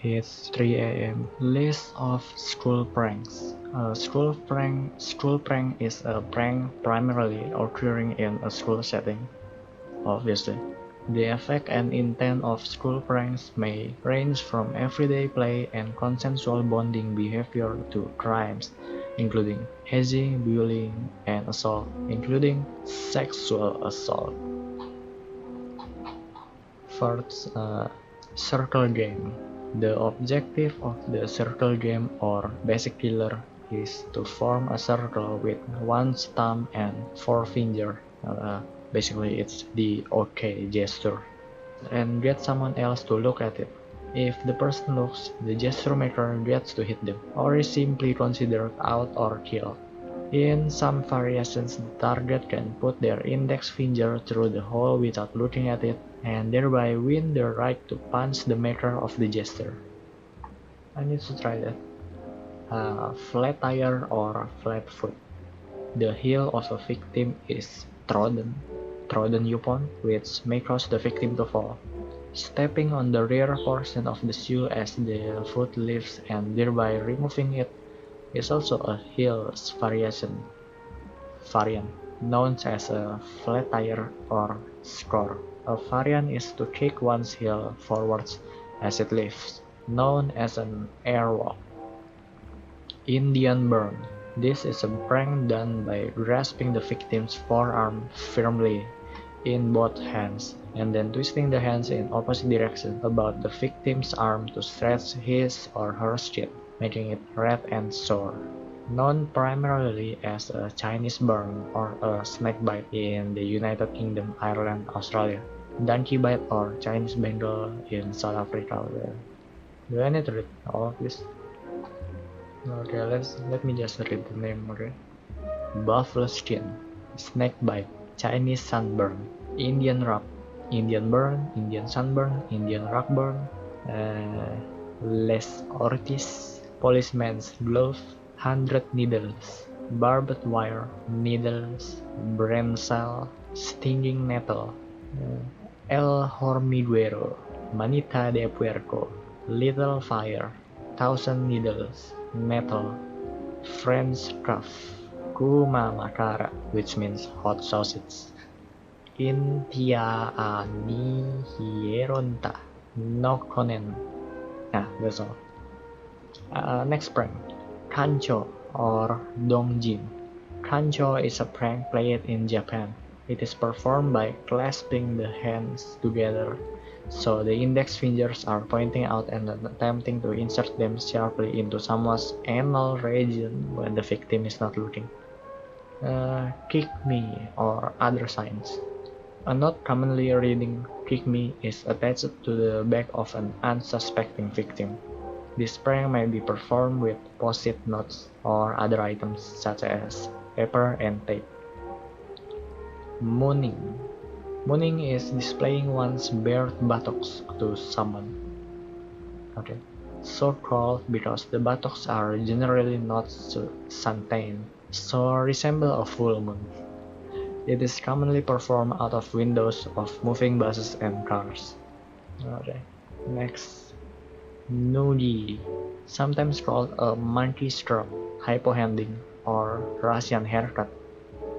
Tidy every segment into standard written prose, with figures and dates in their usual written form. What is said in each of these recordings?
It's 3 a.m. List of school pranks. School prank is a prank primarily occurring in a school setting. Obviously, the effect and intent of school pranks may range from everyday play and consensual bonding behavior to crimes, including hazing, bullying, and assault, including sexual assault. First, circle game. The objective of the circle game or basic killer is to form a circle with one thumb and forefinger. Basically, it's the OK gesture, and get someone else to look at it. If the person looks, the gesture maker gets to hit them, or is simply considered out or killed. In some variations, the target can put their index finger through the hole without looking at it, and thereby win the right to punch the maker of the gesture. I need to try that. Flat tire or flat foot. The heel of a victim is trodden upon, which may cause the victim to fall. Stepping on the rear portion of the shoe as the foot lifts and thereby removing it is also a heels variant, known as a flat tire or score. A variant is to kick one's heel forwards as it lifts, known as an airwalk. Indian burn. This is a prank done by grasping the victim's forearm firmly in both hands and then twisting the hands in opposite direction about the victim's arm to stretch his or her skin, making it red and sore. Known primarily as a Chinese burn or a snake bite in the United Kingdom, Ireland, Australia, donkey bite or Chinese bengal in South Africa. Do I need to read all of this? Okay, let me just read the name. Okay, buffalo skin, snake bite, Chinese sunburn, Indian rock, Indian burn, Indian sunburn, Indian rock burn, Les Ortiz, policeman's glove, 100 needles, barbed wire, needles, brain cell, stinging nettle, El Hormiguero, Manita de Puerco, little fire, 1,000 needles, metal, French cuff, Kuma Makara, which means hot sausage, Intia Anihieronta, Nokonen. That's all. Next prank, Kancho or Dongjin. Kancho is a prank played in Japan. It is performed by clasping the hands together so the index fingers are pointing out and attempting to insert them sharply into someone's anal region when the victim is not looking. Kick me or other signs. A note commonly reading "kick me" is attached to the back of an unsuspecting victim. This prank may be performed with post-it notes or other items such as paper and tape. Mooning. Mooning is displaying one's bare buttocks to someone. Okay, so called because the buttocks are generally not suntan, so resemble a full moon. It is commonly performed out of windows of moving buses and cars. Okay, next, Nugi, sometimes called a monkey stroke, hypohanding, or Russian haircut.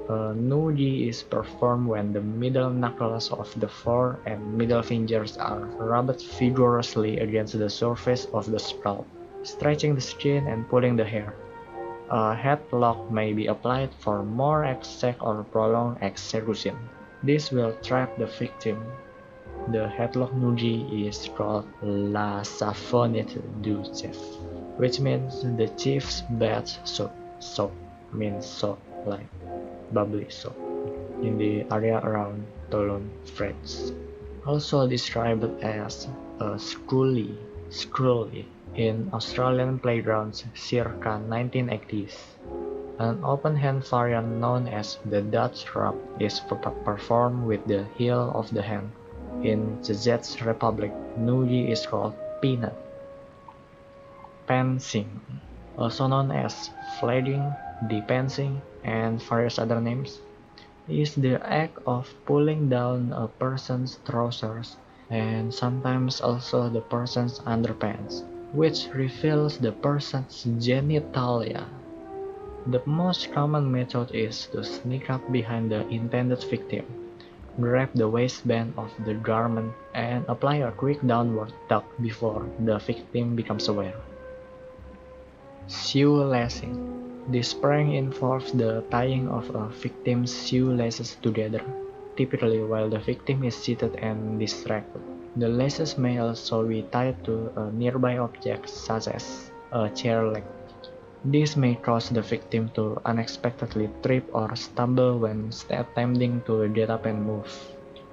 Nugi is performed when the middle knuckles of the fore and middle fingers are rubbed vigorously against the surface of the scalp, stretching the skin and pulling the hair. A headlock may be applied for more exact or prolonged execution. This will trap the victim. The headlock nugi is called La Savonnette du Chef, which means the chief's bath soap. Soap means soap, like bubbly soap, in the area around Toulon, France. Also described as a scrully in Australian playgrounds circa 1980s. An open-hand variant known as the Dutch rub is performed with the heel of the hand. In the Czech Republic, nugi is called peanut. Pancing, also known as flagging, depancing, and various other names, is the act of pulling down a person's trousers and sometimes also the person's underpants which reveals the person's genitalia. The most common method is to sneak up behind the intended victim, grab the waistband of the garment, and apply a quick downward tug before the victim becomes aware. Shoelacing. This prank involves the tying of a victim's shoelaces together, typically while the victim is seated and distracted. The laces may also be tied to a nearby object such as a chair leg. This may cause the victim to unexpectedly trip or stumble when attempting to get up and move.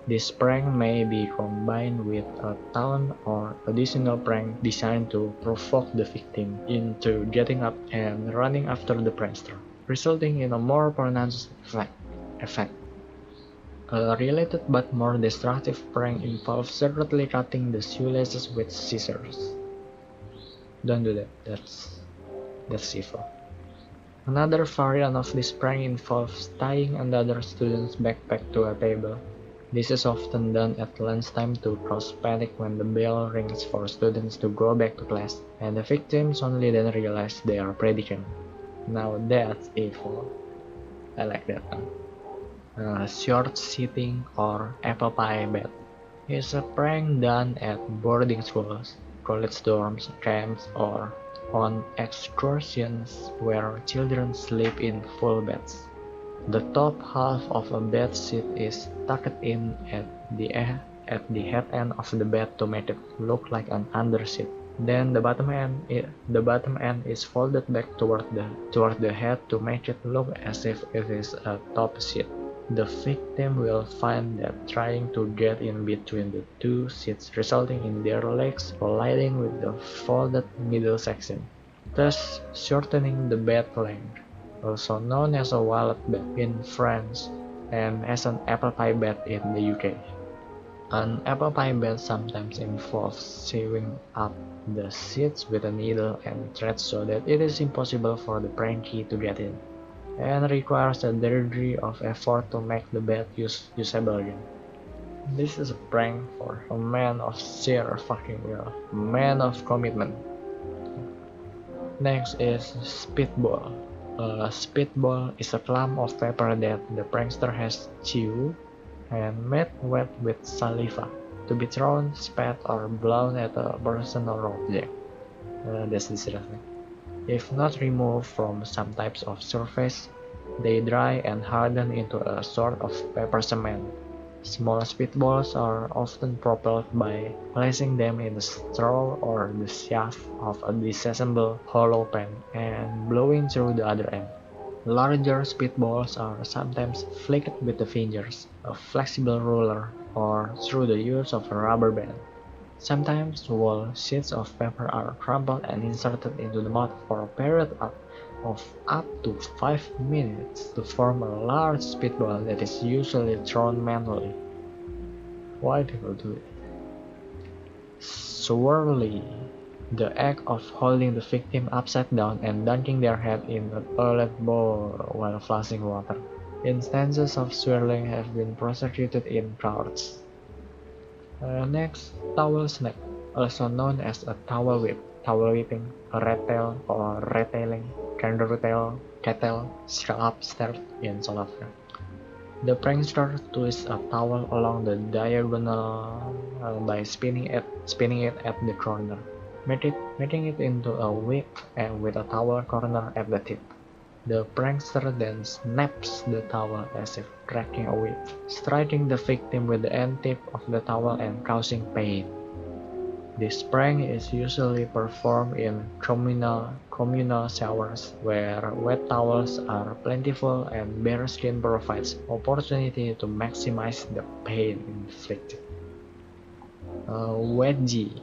This prank may be combined with a taunt or additional prank designed to provoke the victim into getting up and running after the prankster, resulting in a more pronounced effect. A related but more destructive prank involves secretly cutting the shoelaces with scissors. Don't do that. That's evil. Another variant of this prank involves tying another student's backpack to a table. This is often done at lunchtime to cause panic when the bell rings for students to go back to class, and the victims only then realize they are predicament. Now that's evil. I like that one. Short sitting or apple pie bed is a prank done at boarding schools, college dorms, camps, or on excursions where children sleep in full beds. The top half of a bed sheet is tucked in at the head end of the bed to make it look like an undersheet. Then the bottom end is folded back toward the head to make it look as if it is a top sheet. The victim will find that trying to get in between the two sheets resulting in their legs colliding with the folded middle section, thus shortening the bed length, also known as a wallet bed in France and as an apple pie bed in the UK. An apple pie bed sometimes involves sewing up the sheets with a needle and thread so that it is impossible for the prankee to get in, and requires a degree of effort to make the bed usable again. This is a prank for a man of sheer fucking will, a man of commitment. Next is spitball. A spitball is a clump of paper that the prankster has chewed and made wet with saliva to be thrown, spat, or blown at a person or object. That's disgusting. If not removed from some types of surface, they dry and harden into a sort of paper cement. Small spitballs are often propelled by placing them in a straw or the shaft of a disassembled hollow pen and blowing through the other end. Larger spitballs are sometimes flicked with the fingers, a flexible ruler, or through the use of a rubber band. Sometimes whole sheets of paper are crumpled and inserted into the mouth for a period of up to 5 minutes to form a large spitball that is usually thrown manually. Why people do it? Swirly. The act of holding the victim upside down and dunking their head in a toilet bowl while flushing water. Instances of swirling have been prosecuted in courts. Next, towel snap, also known as a towel whip, towel whipping, a rat tail or retailing, kangaroo tail, cattail, scallop start in South Africa. The prankster twists a towel along the diagonal by spinning it at the corner, making it into a whip and with a towel corner at the tip. The prankster then snaps the towel as if cracking a whip, striking the victim with the end tip of the towel and causing pain. This prank is usually performed in communal showers where wet towels are plentiful and bare skin provides opportunity to maximize the pain inflicted. Wedgie,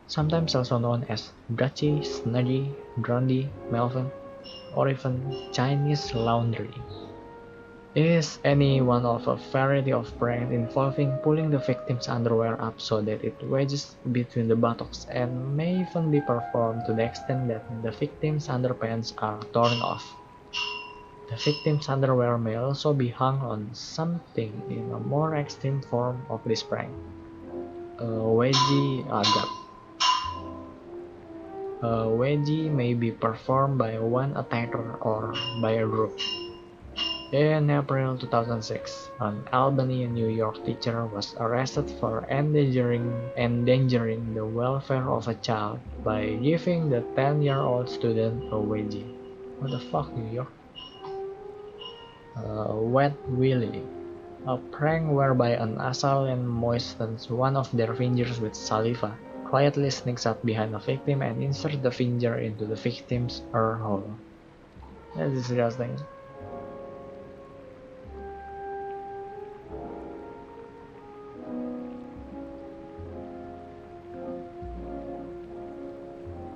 sometimes also known as Gachi, Snuggie, Grundy, Melvin, or even Chinese laundry, is any one of a variety of pranks involving pulling the victim's underwear up so that it wedges between the buttocks and may even be performed to the extent that the victim's underpants are torn off. The victim's underwear may also be hung on something in a more extreme form of this prank, a wedgie agate. A wedgie may be performed by one attacker or by a group. In April 2006, an Albany, New York teacher was arrested for endangering the welfare of a child by giving the 10-year-old student a wedgie. What the fuck, New York? Wet Willy. A prank whereby an assailant moistens one of their fingers with saliva, quietly sneaks up behind a victim and inserts the finger into the victim's ear hole. That's disgusting.